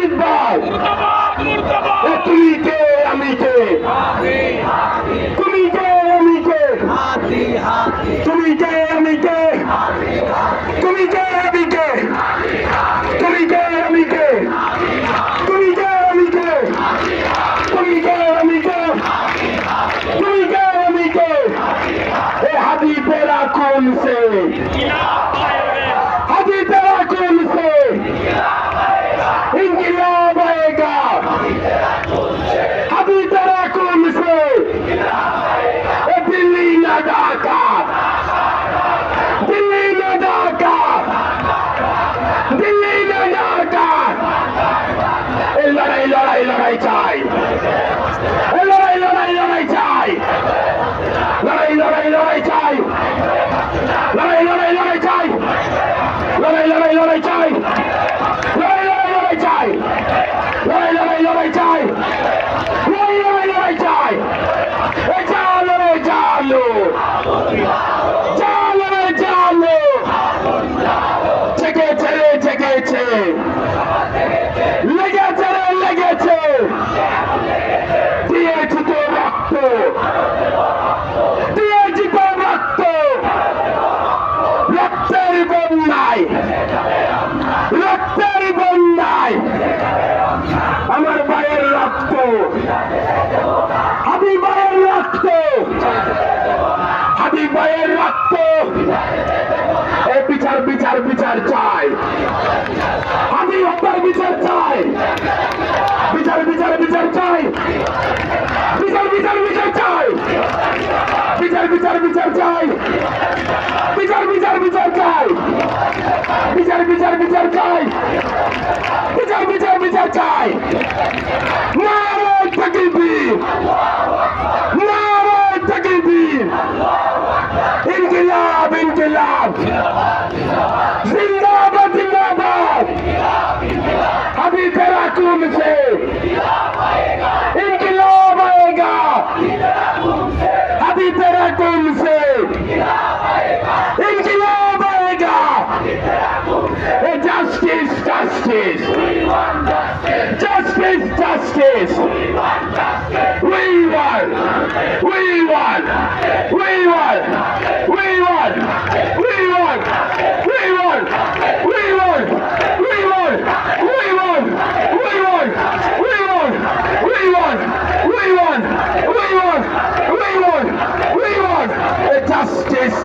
হাবিব ভাই তুমি কে আমি কে তুমি কে আমি কে তুমি কে আমি কে তুমি কে আমি কে তুমি কে আমি কে তুমি কে আমি কে তুমি কে আমি কে তুমি কে আমি কে এ হাদি তেরা कौन से हादी तेरा कौन से इंकलाब आएगा हादी तेरा कौन से दिल्ली न ढाका दिल्ली न ढाका दिल्ली न ढाका लड़ाई लड़ाई लड़ाई चाय लड़ाई लड़ाई लड़ाई चाय लड़ाई लड़ाई लड़ाई चाय लड़ाई लड़ाई लड़ाई चाय लड़ाई लड़ाई लड़ाई चाय लड़ाई लड़ाई लड़ाई चाय लड़ाई लड़ाई लड़ाई चाय लड़ाई लड़ाई लड़ाई चाय चालो रे चालो चालो रे चालो জেগেছে রে জেগেছে লেগেছে রে লেগেছে দিয়েছি তো রক্ত দিয়েছি তো রক্ত রক্তের বন্যায় রক্তের বন্যায় আমার ভাইয়ের রক্ত হাবিব ভাইয়ের রক্ত হাবিব ভাইয়ের রক্ত এই বিচার বিচার বিচার চাই হাবিব হত্যার বিচার চাই বিচার বিচার বিচার চাই বিচার বিচার বিচার চাই বিচার বিচার বিচার চাই বিচার বিচার বিচার চাই বিচার বিচার বিচার চাই বিচার বিচার বিচার চাই নারে তাকবীর নারে তাকবীর ইনকিলাব ইনকিলাব जिंदाबाद जिंदाबाद अभी तेरा कौन से इनकलाब आएगा अभी तेरा कौन से इनकलाब आएगा जस्टिस जस्टिस जस्टिस जस्टिस